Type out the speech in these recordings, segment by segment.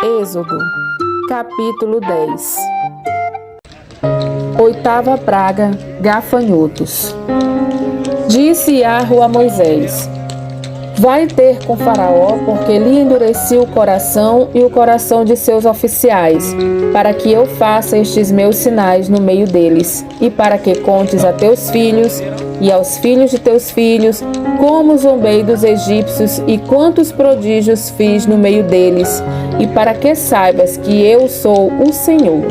Êxodo, capítulo 10. Oitava praga, gafanhotos. Disse Iarro a Moisés: Vai ter com Faraó, porque lhe endureci o coração e o coração de seus oficiais, para que eu faça estes meus sinais no meio deles, e para que contes a teus filhos e aos filhos de teus filhos, como zombei dos egípcios e quantos prodígios fiz no meio deles, e para que saibas que eu sou o Senhor.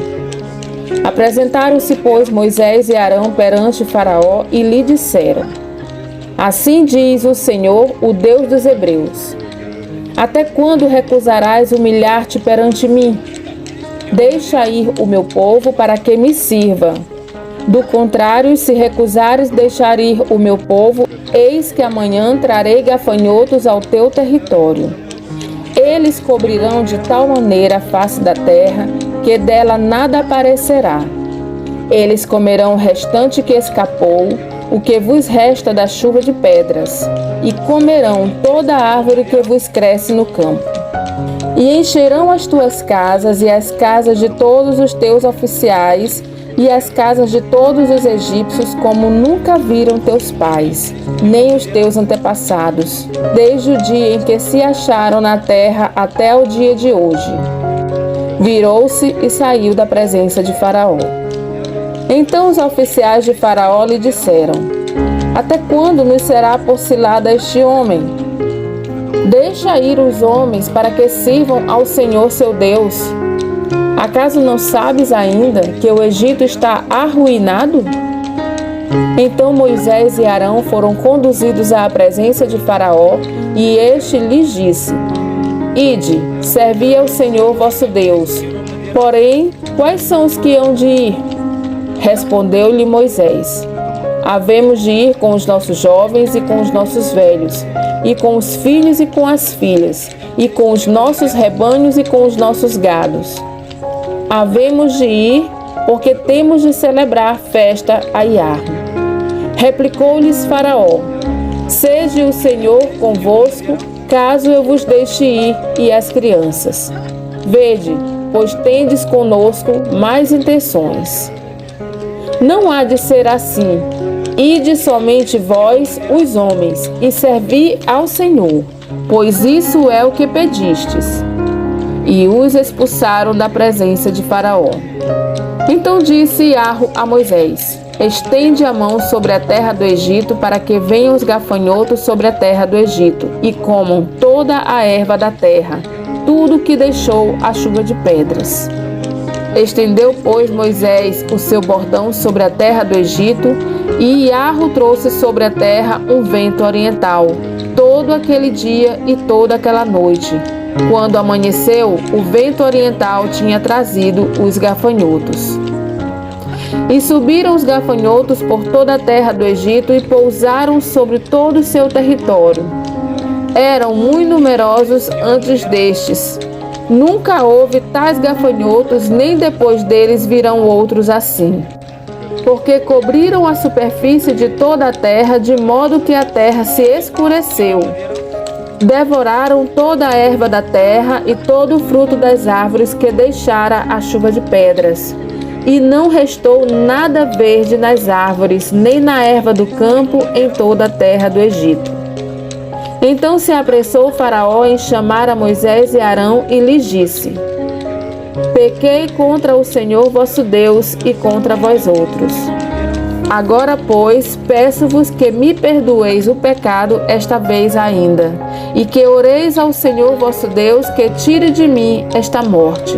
Apresentaram-se, pois, Moisés e Arão perante Faraó e lhe disseram: Assim diz o Senhor, o Deus dos Hebreus: Até quando recusarás humilhar-te perante mim? Deixa ir o meu povo para que me sirva. Do contrário, se recusares deixar ir o meu povo, eis que amanhã trarei gafanhotos ao teu território. Eles cobrirão de tal maneira a face da terra, que dela nada aparecerá. Eles comerão o restante que escapou, o que vos resta da chuva de pedras, e comerão toda a árvore que vos cresce no campo. E encherão as tuas casas e as casas de todos os teus oficiais, e as casas de todos os egípcios, como nunca viram teus pais, nem os teus antepassados, desde o dia em que se acharam na terra até o dia de hoje. Virou-se e saiu da presença de Faraó. Então os oficiais de Faraó lhe disseram: Até quando nos será por cilada este homem? Deixa ir os homens para que sirvam ao Senhor seu Deus. Acaso não sabes ainda que o Egito está arruinado? Então Moisés e Arão foram conduzidos à presença de Faraó, e este lhes disse: Ide, servi ao Senhor vosso Deus. Porém, quais são os que hão de ir? Respondeu-lhe Moisés: Havemos de ir com os nossos jovens e com os nossos velhos, e com os filhos e com as filhas, e com os nossos rebanhos e com os nossos gados. Havemos de ir, porque temos de celebrar festa a Iarro. Replicou-lhes Faraó: Seja o Senhor convosco, caso eu vos deixe ir, e as crianças. Vede, pois tendes conosco mais intenções. Não há de ser assim. Ide somente vós, os homens, e servi ao Senhor, pois isso é o que pedistes. E os expulsaram da presença de Faraó. Então disse Iarro a Moisés: Estende a mão sobre a terra do Egito, para que venham os gafanhotos sobre a terra do Egito, e comam toda a erva da terra, tudo que deixou a chuva de pedras. Estendeu, pois, Moisés o seu bordão sobre a terra do Egito, e Iarro trouxe sobre a terra um vento oriental, todo aquele dia e toda aquela noite. Quando amanheceu, o vento oriental tinha trazido os gafanhotos. E subiram os gafanhotos por toda a terra do Egito e pousaram sobre todo o seu território. Eram muito numerosos antes destes. Nunca houve tais gafanhotos, nem depois deles virão outros assim. Porque cobriram a superfície de toda a terra, de modo que a terra se escureceu. Devoraram toda a erva da terra e todo o fruto das árvores que deixara a chuva de pedras. E não restou nada verde nas árvores, nem na erva do campo em toda a terra do Egito. Então se apressou Faraó em chamar a Moisés e Arão e lhes disse: Pequei contra o Senhor vosso Deus e contra vós outros. Agora, pois, peço-vos que me perdoeis o pecado esta vez ainda, e que oreis ao Senhor vosso Deus que tire de mim esta morte.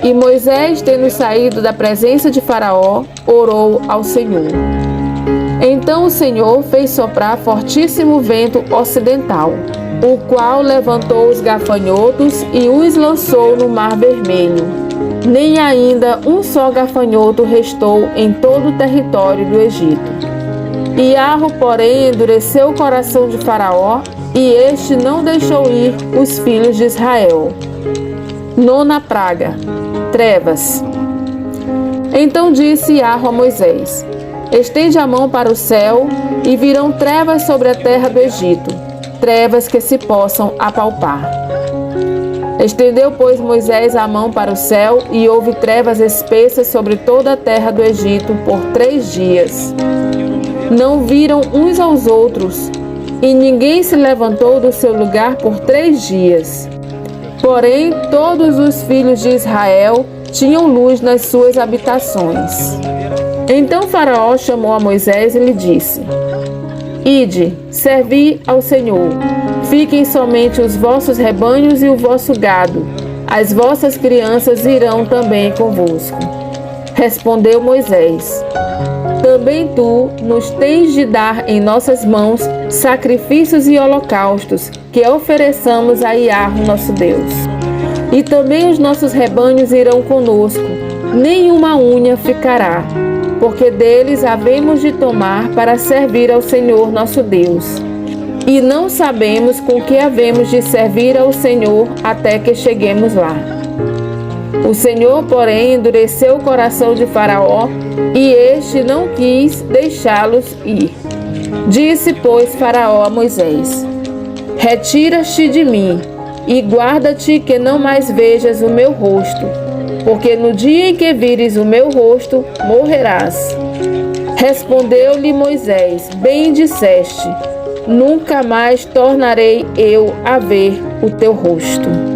E Moisés, tendo saído da presença de Faraó, orou ao Senhor. Então o Senhor fez soprar fortíssimo vento ocidental, o qual levantou os gafanhotos e os lançou no Mar Vermelho. Nem ainda um só gafanhoto restou em todo o território do Egito. Iarro, porém, endureceu o coração de Faraó, e este não deixou ir os filhos de Israel. Nona praga, trevas. Então disse Iarro a Moisés: Estende a mão para o céu, e virão trevas sobre a terra do Egito, trevas que se possam apalpar. Estendeu, pois, Moisés a mão para o céu, e houve trevas espessas sobre toda a terra do Egito por 3 dias. Não viram uns aos outros, e ninguém se levantou do seu lugar por 3 dias. Porém, todos os filhos de Israel tinham luz nas suas habitações. Então Faraó chamou a Moisés e lhe disse: Ide, servi ao Senhor. Fiquem somente os vossos rebanhos e o vosso gado. As vossas crianças irão também convosco. Respondeu Moisés: Também tu nos tens de dar em nossas mãos sacrifícios e holocaustos que ofereçamos a Iahvé, nosso Deus. E também os nossos rebanhos irão conosco, nenhuma unha ficará, porque deles havemos de tomar para servir ao Senhor nosso Deus. E não sabemos com que havemos de servir ao Senhor até que cheguemos lá. O Senhor, porém, endureceu o coração de Faraó, e este não quis deixá-los ir. Disse, pois, Faraó a Moisés: Retira-te de mim, e guarda-te que não mais vejas o meu rosto, porque no dia em que vires o meu rosto, morrerás. Respondeu-lhe Moisés: Bem disseste, nunca mais tornarei eu a ver o teu rosto.